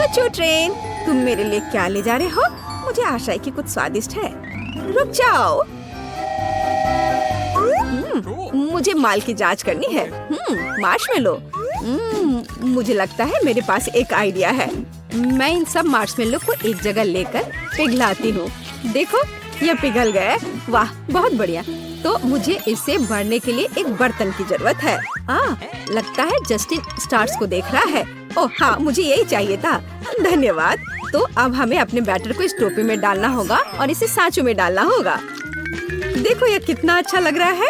चो ट्रेन, तुम मेरे लिए क्या ले जा रहे हो? मुझे आशा है कि कुछ स्वादिष्ट है। रुक जाओ। मुझे माल की जांच करनी है। मार्शमेलो। मुझे लगता है मेरे पास एक आइडिया है। मैं इन सब मार्शमेलो को एक जगह लेकर पिघलाती हूँ। देखो, ये पिघल गए। वाह, बहुत बढ़िया। तो मुझे इसे भरने के लिए एक बर्तन की जरूरत है। लगता है जस्टिन स्टार्स को देख रहा है। ओह हाँ, मुझे यही चाहिए था। धन्यवाद। तो अब हमें अपने बैटर को इस टोपी में डालना होगा और इसे सांचों में डालना होगा। देखो, ये कितना अच्छा लग रहा है।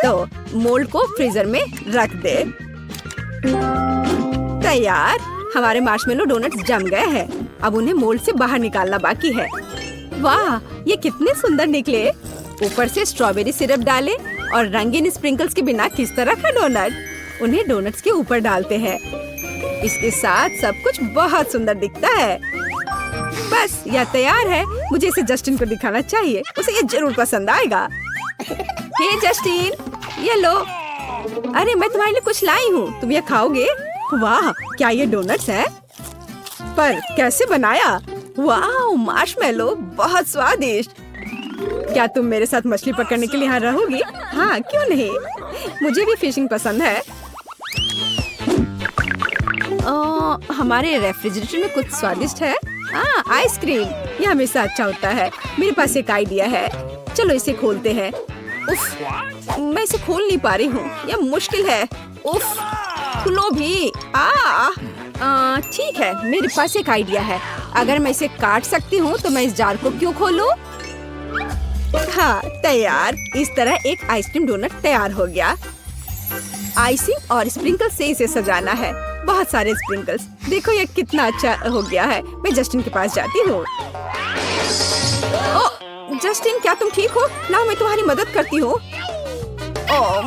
तो मोल्ड को फ्रीजर में रख दे। तैयार। हमारे मार्शमेलो डोनट्स जम गए हैं। अब उन्हें मोल्ड से बाहर निकालना बाकी है। वाह, ये कितने सुंदर निकले। ऊपर से स्ट्रॉबेरी सिरप डालें और रंगीन स्प्रिंकल्स के बिना किस तरह का डोनट। उन्हें डोनट्स के ऊपर डालते हैं। इसके साथ सब कुछ बहुत सुंदर दिखता है। बस यह तैयार है। मुझे इसे जस्टिन को दिखाना चाहिए। उसे ये जरूर पसंद आएगा। हे जस्टिन, ये लो। अरे, मैं तुम्हारे लिए कुछ लाई हूँ। तुम ये खाओगे? वाह, क्या ये डोनट्स है? पर कैसे बनाया? वाह, मार्शमेलो, बहुत स्वादिष्ट। क्या तुम मेरे साथ मछली पकड़ने के लिए यहाँ रहोगी? हाँ, क्यों नहीं। मुझे भी फिशिंग पसंद है। हमारे रेफ्रिजरेटर में कुछ स्वादिष्ट है। आइसक्रीम, ये हमेशा अच्छा होता है। मेरे पास एक आइडिया है। चलो इसे खोलते हैं। उफ, मैं इसे खोल नहीं पा रही हूँ। यह मुश्किल है। उफ, खुलो भी। ठीक है, मेरे पास एक आइडिया है। अगर मैं इसे काट सकती हूँ तो मैं इस जार को क्यों खोलूं? हाँ, तैयार। इस तरह एक आइसक्रीम डोनट तैयार हो गया। आइसिंग और स्प्रिंकल से इसे सजाना है। बहुत सारे स्प्रिंकल्स। देखो, ये कितना अच्छा हो गया है। मैं जस्टिन के पास जाती हूँ। जस्टिन, क्या तुम ठीक हो? लाओ, मैं तुम्हारी मदद करती हूँ।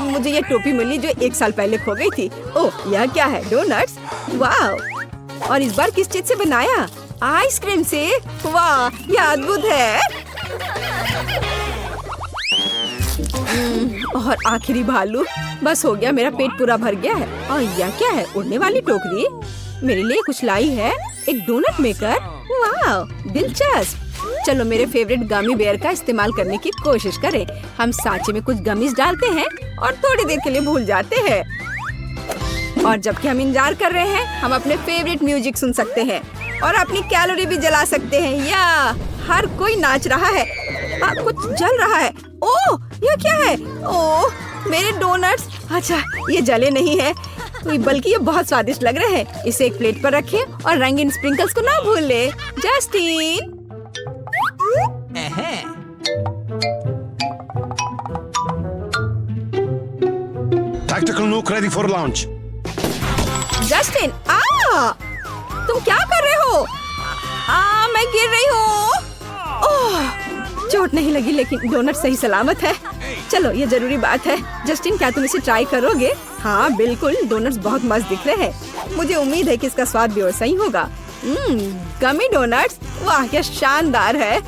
मुझे ये टोपी मिली जो 1 साल पहले खो गई थी। यह क्या है? डोनट्स? वाह! और इस बार किस चीज से बनाया? आइसक्रीम से? वाह, यह अद्भुत है। और आखिरी भालू। बस हो गया, मेरा पेट पूरा भर गया है। और यह क्या है? उड़ने वाली टोकरी। मेरे लिए कुछ लाई है। एक डोनट मेकर। वाह, दिलचस्प। चलो मेरे फेवरेट गमी बेयर का इस्तेमाल करने की कोशिश करें। हम सांचे में कुछ गमीज डालते हैं और थोड़ी देर के लिए भूल जाते हैं। और जबकि हम इंतजार कर रहे हैं, हम अपने फेवरेट म्यूजिक सुन सकते हैं और अपनी कैलोरी भी जला सकते हैं। या हर कोई नाच रहा है। कुछ जल रहा है। ओह, यह क्या है? ओह, मेरे डोनट्स। अच्छा, ये जले नहीं है, बल्कि ये बहुत स्वादिष्ट लग रहे हैं। इसे एक प्लेट पर रखें और रंगीन स्प्रिंकल्स को ना भूल ले। Justin, Tactical nuke ready for launch. Justin, तुम क्या कर रहे हो? मैं गिर रही हूँ। चोट नहीं लगी, लेकिन डोनट सही सलामत है। चलो, ये जरूरी बात है। जस्टिन, क्या तुम इसे ट्राई करोगे? हाँ बिल्कुल, डोनट्स बहुत मस्त दिख रहे हैं। मुझे उम्मीद है कि इसका स्वाद भी वैसा ही होगा। गमी डोनट्स, वाह क्या शानदार है।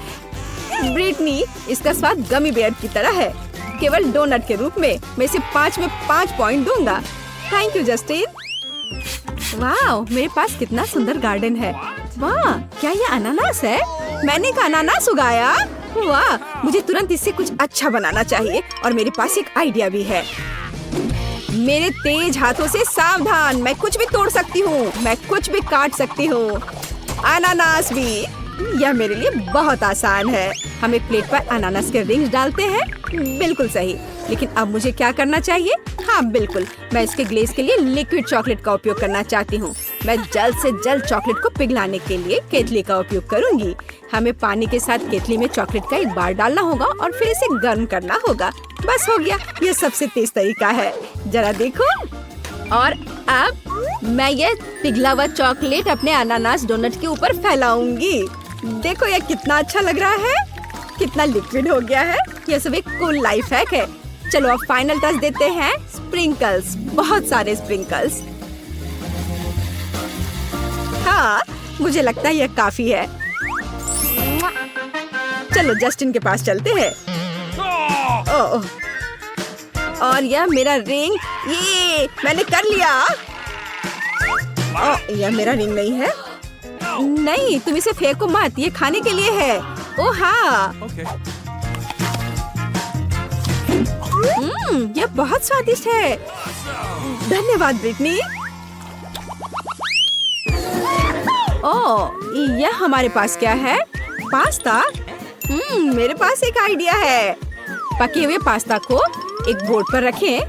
ब्रिटनी, इसका स्वाद गमी बेयर की तरह है, केवल डोनट के रूप में। मैं इसे 5 में 5 पॉइंट दूंगा। Thank you Justin. वाह, मेरे पास कितना सुंदर गार्डन है। वाह, क्या ये अनानास है? मैंने एक अनानास उगाया। वाह, मुझे तुरंत इससे कुछ अच्छा बनाना चाहिए और मेरे पास एक आइडिया भी है। मेरे तेज हाथों से सावधान, मैं कुछ भी तोड़ सकती हूँ, मैं कुछ भी काट सकती हूँ, अनानास भी। यह मेरे लिए बहुत आसान है। हम एक प्लेट पर अनानास के रिंग्स डालते हैं। बिल्कुल सही। लेकिन अब मुझे क्या करना चाहिए? हाँ बिल्कुल, मैं इसके ग्लेज के लिए लिक्विड चॉकलेट का उपयोग करना चाहती हूँ। मैं जल्द से जल्द चॉकलेट को पिघलाने के लिए केतली का उपयोग करूँगी। हमें पानी के साथ केतली में चॉकलेट का एक बार डालना होगा और फिर इसे गर्म करना होगा। बस हो गया, यह सबसे तेज तरीका है। जरा देखो। और अब मैं ये पिघला हुआ चॉकलेट अपने अनानास डोनट के ऊपर फैलाऊंगी। देखो, यह कितना अच्छा लग रहा है, कितना लिक्विड हो गया है। यह सब एक कूल लाइफ हैक है। चलो अब फाइनल टच देते हैं। स्प्रिंकल्स, बहुत सारे स्प्रिंकल्स। हाँ, मुझे लगता है यह काफी है। चलो जस्टिन के पास चलते हैं। ओह, और यह मेरा रिंग। ये मैंने कर लिया। यह मेरा रिंग नहीं है। नहीं, तुम इसे फेंको मत, ये खाने के लिए है। ओ हाँ। यह बहुत स्वादिष्ट है। धन्यवाद ब्रिटनी। ओह, यह हमारे पास क्या है? पास्ता। मेरे पास एक आइडिया है। पके हुए पास्ता को एक बोर्ड पर रखें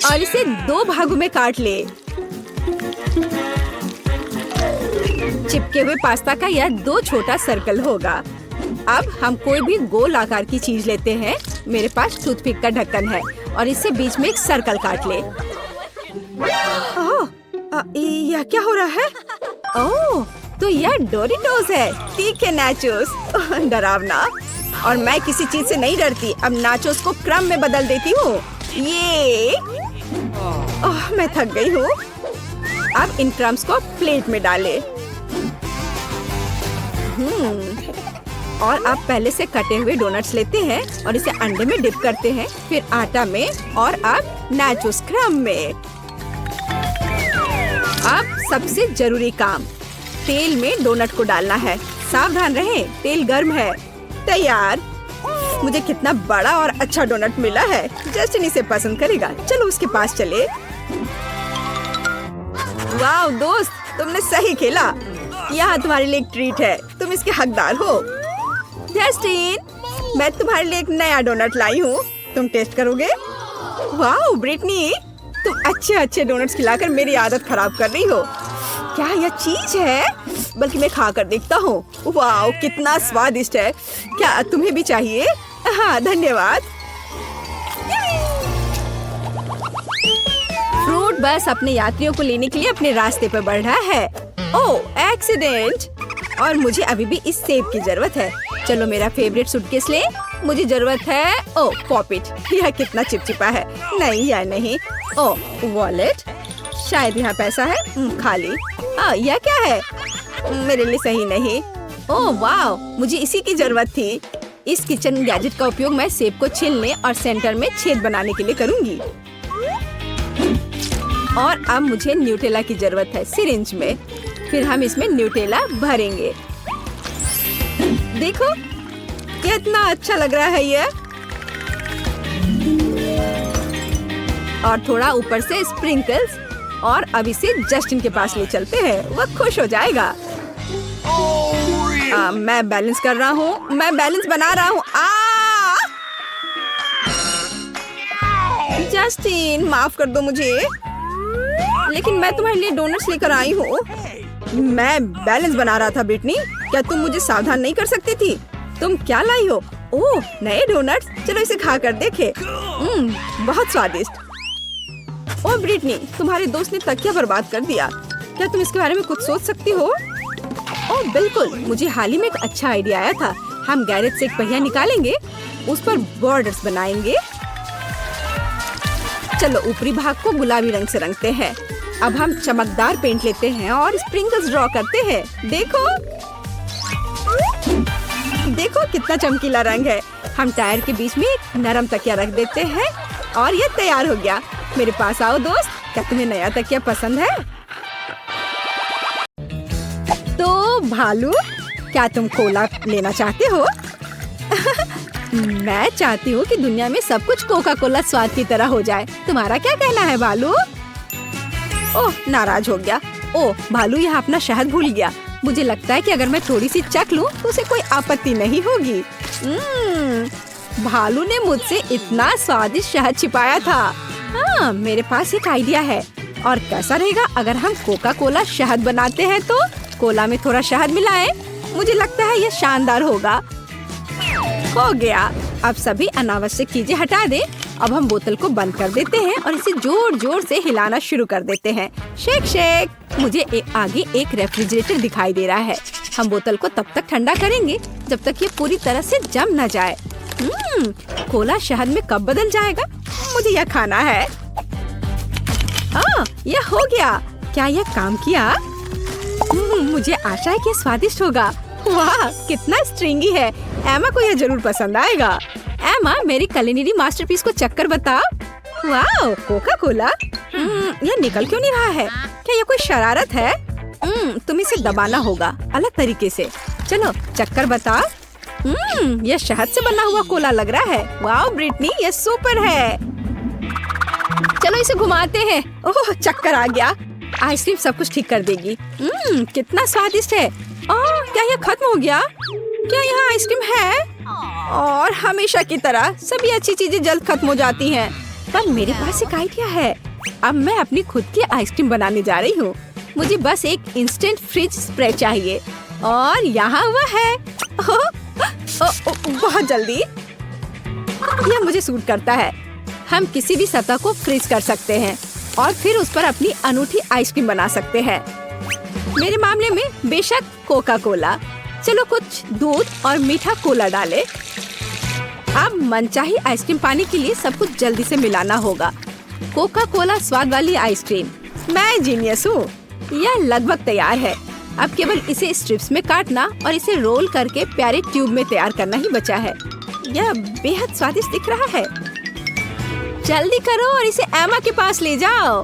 और इसे 2 भागों में काट ले। चिपके हुए पास्ता का यह 2 छोटा सर्कल होगा। अब हम कोई भी गोल आकार की चीज लेते हैं। मेरे पास टूथपिक का ढक्कन है और इससे बीच में एक सर्कल काट ले। यह क्या हो रहा है? ओह, तो यह डोरिटोस है। ठीक है नाचोस। डरावना। और मैं किसी चीज से नहीं डरती। अब नाचोस को क्रम में बदल देती हूँ। ये मैं थक गई हूँ। अब इन क्रम्स को प्लेट में डाले। और अब पहले से कटे हुए डोनट्स लेते हैं और इसे अंडे में डिप करते हैं, फिर आटा में और अब नाचोस क्रम में। अब सबसे जरूरी काम, तेल में डोनट को डालना है। सावधान रहें, तेल गर्म है। तैयार। मुझे कितना बड़ा और अच्छा डोनट मिला है। जस्टिन इसे पसंद करेगा। चलो उसके पास चले। वाह दोस्त, तुमने सही खेला। यहाँ तुम्हारे लिए एक ट्रीट है। तुम इसके हकदार हो। जस्टिन, मैं तुम्हारे लिए एक नया डोनट लाई हूँ। तुम टेस्ट करोगे? वाह ब्रिटनी, तुम अच्छे डोनट्स खिलाकर मेरी आदत खराब कर रही हो। क्या यह चीज है? बल्कि मैं खा कर देखता हूँ। वाह, कितना स्वादिष्ट है। क्या तुम्हें भी चाहिए? हाँ धन्यवाद। फ्रूट बस अपने यात्रियों को लेने के लिए अपने रास्ते पर बढ़ रहा है। ओह, एक्सीडेंट। और मुझे अभी भी इस सेब की जरूरत है। चलो मेरा फेवरेट सूटकेस ले। मुझे जरूरत है पॉपिट। यह कितना चिपचिपा है। नहीं यार नहीं। वॉलेट। शायद यहाँ पैसा है। खाली। यह क्या है? मेरे लिए सही नहीं। ओह वाह, मुझे इसी की जरूरत थी। इस किचन गैजेट का उपयोग मैं सेब को छीलने और सेंटर में छेद बनाने के लिए करूंगी। और अब मुझे न्यूटेला की जरूरत है सिरिंज में। फिर हम इसमें न्यूटेला भरेंगे। देखो कितना अच्छा लग रहा है ये। और थोड़ा ऊपर से स्प्रिंकल्स। और अब इसे जस्टिन के पास ले चलते हैं। वह खुश हो जाएगा। मैं बैलेंस कर रहा हूँ। मैं बैलेंस बना रहा हूँ। जस्टिन, माफ कर दो मुझे, लेकिन मैं तुम्हारे लिए डोनट्स लेकर आई हूँ। मैं बैलेंस बना रहा था ब्रिटनी। क्या तुम मुझे सावधान नहीं कर सकती थी? तुम क्या लाई हो? ओह, नए डोनट्स। चलो इसे खा कर देखे। बहुत स्वादिष्ट। ओह ब्रिटनी, तुम्हारे दोस्त ने तकिया बर्बाद कर दिया। क्या तुम इसके बारे में कुछ सोच सकती हो? ओह बिल्कुल, मुझे हाल ही में एक अच्छा आइडिया आया था। हम गैरेज से एक पहिया निकालेंगे, उस पर बॉर्डर्स बनाएंगे। चलो ऊपरी भाग को गुलाबी रंग से रंगते हैं। अब हम चमकदार पेंट लेते हैं और स्प्रिंकल्स ड्रॉ करते हैं। देखो देखो कितना चमकीला रंग है। हम टायर के बीच में एक नरम तकिया रख देते हैं और ये तैयार हो गया। मेरे पास आओ दोस्त, क्या तुम्हें नया तकिया पसंद है? तो भालू, क्या तुम कोला लेना चाहते हो? मैं चाहती हूँ कि दुनिया में सब कुछ कोका कोला स्वाद की तरह हो जाए। तुम्हारा क्या कहना है भालू? ओह, नाराज हो गया। ओह, भालू यहाँ अपना शहद भूल गया। मुझे लगता है कि अगर मैं थोड़ी सी चख लूँ तो उसे कोई आपत्ति नहीं होगी। भालू ने मुझसे इतना स्वादिष्ट शहद छिपाया था। हाँ, मेरे पास एक आइडिया है। और कैसा रहेगा अगर हम कोका कोला शहद बनाते हैं तो कोला में थोड़ा शहद मिलाएं? मुझे लगता है यह शानदार होगा। हो गया। अब सभी अनावश्यक चीजें हटा दें। अब हम बोतल को बंद कर देते हैं और इसे जोर जोर से हिलाना शुरू कर देते हैं। Shake shake. मुझे आगे एक रेफ्रिजरेटर दिखाई दे रहा है। हम बोतल को तब तक ठंडा करेंगे जब तक ये पूरी तरह से जम न जाए। कोला शहद में कब बदल जाएगा? मुझे यह खाना है। यह हो गया। क्या यह काम किया? मुझे आशा है कि स्वादिष्ट होगा। वाह, कितना स्ट्रिंगी है। एमा को यह जरूर पसंद आएगा। एमा, मेरी कुलिनरी मास्टरपीस को चक्कर बताओ। वाह, कोका कोला। ये निकल क्यों नहीं रहा है? क्या ये कोई शरारत है? तुम इसे दबाना होगा अलग तरीके से। चलो चक्कर बता। ये शहद से बना हुआ कोला लग रहा है। वाह ब्रिटनी, ये सुपर है। चलो इसे घुमाते हैं। ओह, चक्कर आ गया। आइसक्रीम सब कुछ ठीक कर देगी। कितना स्वादिष्ट है। क्या ये खत्म हो गया? क्या यहाँ आइसक्रीम है? और हमेशा की तरह सभी अच्छी चीजें जल्द खत्म हो जाती हैं। पर मेरे पास एक आइडिया है। अब मैं अपनी खुद की आइसक्रीम बनाने जा रही हूँ। मुझे बस एक इंस्टेंट फ्रिज स्प्रे चाहिए और यहाँ वह है। बहुत जल्दी। यह मुझे सूट करता है। हम किसी भी सतह को फ्रीज कर सकते हैं और फिर उस पर अपनी अनूठी आइसक्रीम बना सकते हैं। मेरे मामले में बेशक कोका कोला। चलो कुछ दूध और मीठा कोला डालें। अब मनचाही आइसक्रीम पाने के लिए सब कुछ जल्दी से मिलाना होगा। कोका कोला स्वाद वाली आइसक्रीम। मैं जीनियस हूँ। यह लगभग तैयार है। अब केवल इसे स्ट्रिप्स में काटना और इसे रोल करके प्यारे ट्यूब में तैयार करना ही बचा है। यह बेहद स्वादिष्ट दिख रहा है। जल्दी करो और इसे एमा के पास ले जाओ।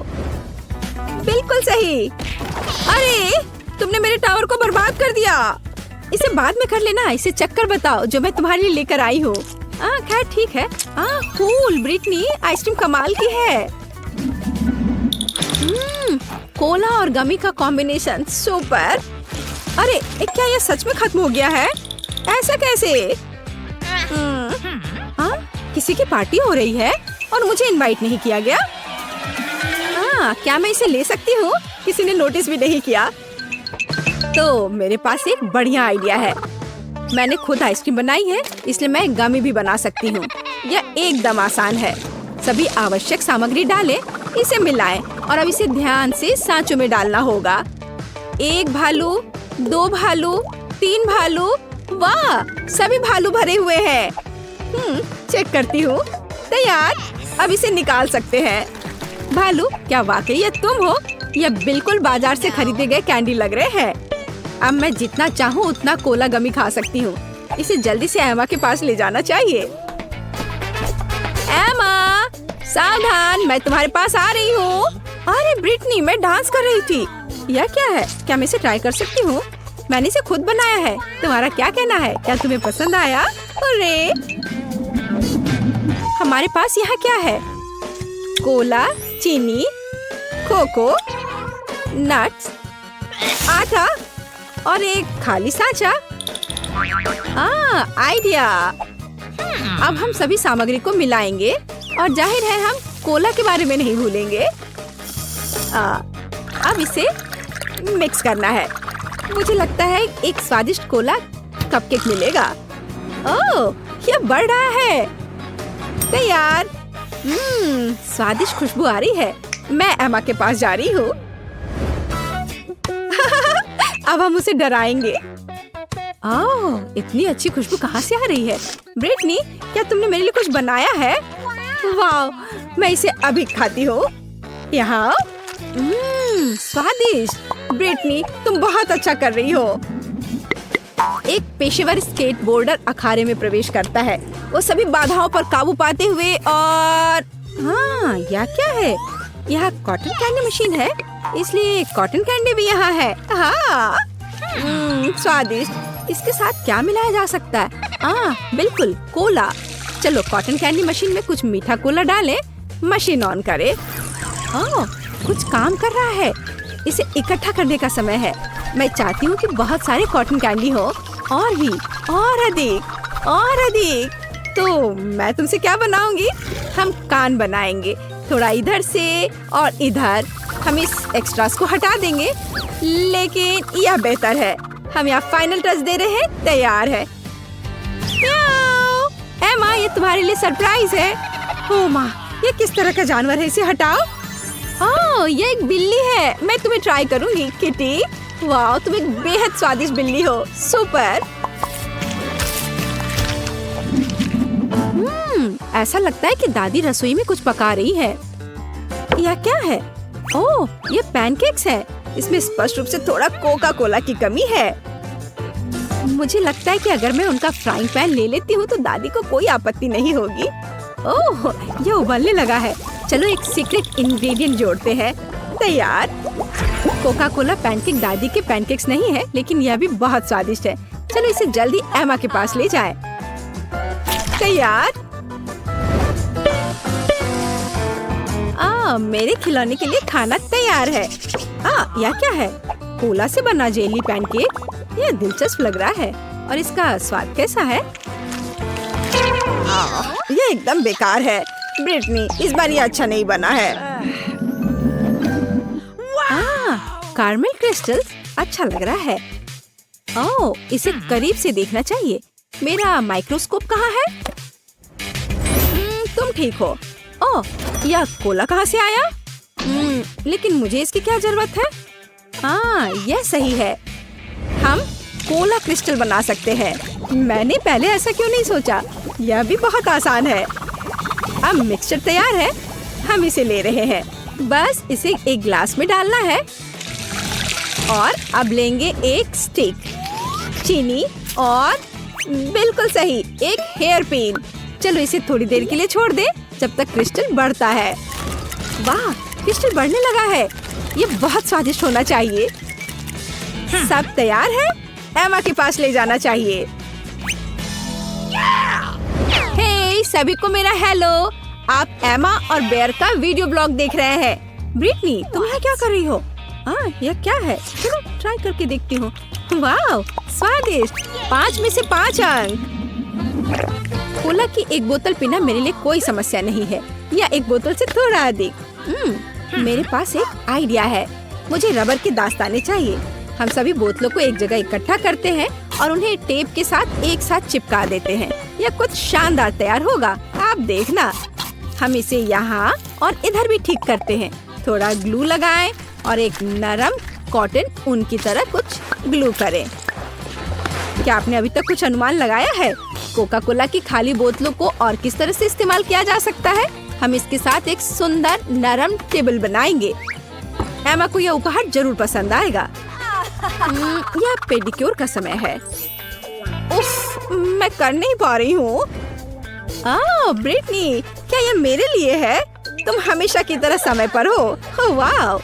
बिल्कुल सही। अरे, तुमने मेरे टावर को बर्बाद कर दिया। इसे बाद में कर लेना। इसे चक्कर बताओ जो मैं तुम्हारे लिए लेकर आई हूँ। खैर ठीक है। कूल ब्रिटनी, आइसक्रीम कमाल की है। कोला और गमी का कॉम्बिनेशन सुपर। अरे, क्या यह सच में खत्म हो गया है? ऐसा कैसे? किसी की पार्टी हो रही है और मुझे इनवाइट नहीं किया गया। क्या मैं इसे ले सकती हूँ? किसी ने नोटिस भी नहीं किया। तो मेरे पास एक बढ़िया आइडिया है। मैंने खुद आइसक्रीम बनाई है, इसलिए मैं गमी भी बना सकती हूँ। यह एकदम आसान है। सभी आवश्यक सामग्री डालें, इसे मिलाएं और अब इसे ध्यान से सांचों में डालना होगा। 1 भालू, 2 भालू, 3 भालू। वाह, सभी भालू भरे हुए हैं। चेक करती हूँ। तैयार। अब इसे निकाल सकते हैं। भालू, क्या वाकई ये तुम हो? यह बिल्कुल बाजार से खरीदे गए कैंडी लग रहे हैं। अब मैं जितना चाहूँ उतना कोला गमी खा सकती हूँ। इसे जल्दी से एमा के पास ले जाना चाहिए। एमा, सावधान, मैं तुम्हारे पास आ रही हूँ। अरे ब्रिटनी, मैं डांस कर रही थी। यह क्या है? क्या मैं इसे ट्राई कर सकती हूँ? मैंने इसे खुद बनाया है। तुम्हारा क्या कहना है? क्या तुम्हें पसंद आया? अरे, हमारे पास यहाँ क्या है? कोला, चीनी, कोको, नट्स, आटा और एक खाली सांचा। आइडिया। अब हम सभी सामग्री को मिलाएंगे और जाहिर है हम कोला के बारे में नहीं भूलेंगे। अब इसे मिक्स करना है। मुझे लगता है एक स्वादिष्ट कोला कपकेक मिलेगा। ओह, यह बढ़ रहा है। तैयार। स्वादिष्ट खुशबू आ रही है। मैं एमा के पास जा रही हूँ। अब हम उसे डराएंगे। इतनी अच्छी खुशबू कहाँ से आ रही है? ब्रिटनी, क्या तुमने मेरे लिए कुछ बनाया है? वाह, मैं इसे अभी खाती हूँ। यहाँ स्वादिष्ट। ब्रिटनी, तुम बहुत अच्छा कर रही हो। एक पेशेवर स्केटबोर्डर अखाड़े में प्रवेश करता है। वो सभी बाधाओं पर काबू पाते हुए और यह क्या है? यह कॉटन कैंडी मशीन है, इसलिए कॉटन कैंडी भी यहाँ है। स्वादिष्ट। इसके साथ क्या मिलाया जा सकता है? बिल्कुल, कोला। चलो कॉटन कैंडी मशीन में कुछ मीठा कोला डालें। मशीन ऑन करें। कुछ काम कर रहा है। इसे इकट्ठा करने का समय है। मैं चाहती हूँ कि बहुत सारे कॉटन कैंडी हो, और भी, और अधिक, और अधिक। तो मैं तुमसे क्या बनाऊंगी? हम कान बनाएंगे, थोड़ा इधर से और इधर। हम इस एक्स्ट्रास को हटा देंगे, लेकिन यह बेहतर है। हम यहाँ फाइनल टच दे रहे हैं। तैयार है। एमा, ये तुम्हारे लिए सरप्राइज है। ओह माँ, ये किस तरह का जानवर है? इसे हटाओ। ये एक बिल्ली है। मैं तुम्हें ट्राई करूंगी। किटी, वाह, तुम एक बेहद स्वादिष्ट बिल्ली हो। सुपर। ऐसा लगता है कि दादी रसोई में कुछ पका रही है। यह क्या है? ओह, ये पैनकेक्स है। इसमें स्पष्ट रूप से थोड़ा कोका कोला की कमी है। मुझे लगता है कि अगर मैं उनका फ्राइंग पैन ले लेती हूँ तो दादी को कोई आपत्ति नहीं होगी। ओह, ये उबलने लगा है। चलो एक सीक्रेट इंग्रेडिएंट जोड़ते हैं। तैयार। कोका कोला पैनकेक दादी के पैनकेक्स नहीं है, लेकिन यह भी बहुत स्वादिष्ट है। चलो इसे जल्दी एमा के पास ले जाएं। तैयार। मेरे खिलौने के लिए खाना तैयार है। यह क्या है? कोला से बना जेली पैनकेक। यह दिलचस्प लग रहा है। और इसका स्वाद कैसा है? यह एकदम बेकार है। ब्रिटनी, इस बार ये अच्छा नहीं बना है। कार्मेल क्रिस्टल अच्छा लग रहा है। इसे करीब से देखना चाहिए। मेरा माइक्रोस्कोप कहाँ है? तुम ठीक हो। यह कोला कहाँ से आया? लेकिन मुझे इसकी क्या जरूरत है? यह सही है। हम कोला क्रिस्टल बना सकते हैं। मैंने पहले ऐसा क्यों नहीं सोचा? यह भी बहुत आसान है। अब मिक्सचर तैयार है। हम इसे ले रहे हैं। बस इसे एक ग्लास में डालना है। और अब लेंगे एक स्टिक, चीनी और बिल्कुल सही एक हेयर पिन। चलो इसे थोड़ी देर के लिए छोड़ दे जब तक क्रिस्टल बढ़ता है। वाह, क्रिस्टल बढ़ने लगा है। ये बहुत स्वादिष्ट होना चाहिए। सब तैयार है। एमा के पास ले जाना चाहिए। हे सभी को मेरा हेलो। आप एमा और बेयर का वीडियो ब्लॉग देख रहे हैं। ब्रिटनी, तुम यहाँ क्या कर रही हो? यह क्या है? चलो ट्राई करके देखती हूँ। वाह, स्वादिष्ट। 5 में से 5 अंक। कोला की एक बोतल पीना मेरे लिए कोई समस्या नहीं है, या एक बोतल से थोड़ा अधिक। मेरे पास एक आइडिया है। मुझे रबर के दास्ताने चाहिए। हम सभी बोतलों को एक जगह इकट्ठा करते हैं और उन्हें टेप के साथ एक साथ चिपका देते हैं। यह कुछ शानदार तैयार होगा, आप देखना। हम इसे यहाँ और इधर भी ठीक करते हैं। थोड़ा ग्लू लगाएं और एक नरम कॉटन ऊन की तरह कुछ ग्लू करें। क्या आपने अभी तक कुछ अनुमान लगाया है? कोका कोला की खाली बोतलों को और किस तरह से इस्तेमाल किया जा सकता है? हम इसके साथ एक सुंदर नरम टेबल बनाएंगे। एमा को यह उपहार जरूर पसंद आएगा। यह पेडिक्योर का समय है। उफ, मैं कर नहीं पा रही हूँ। ब्रिटनी, क्या यह मेरे लिए है? तुम हमेशा की तरह समय पर हो। वाह,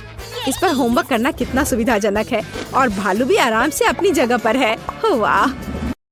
इस पर होमवर्क करना कितना सुविधाजनक है। और भालू भी आराम से अपनी जगह पर है। वाह।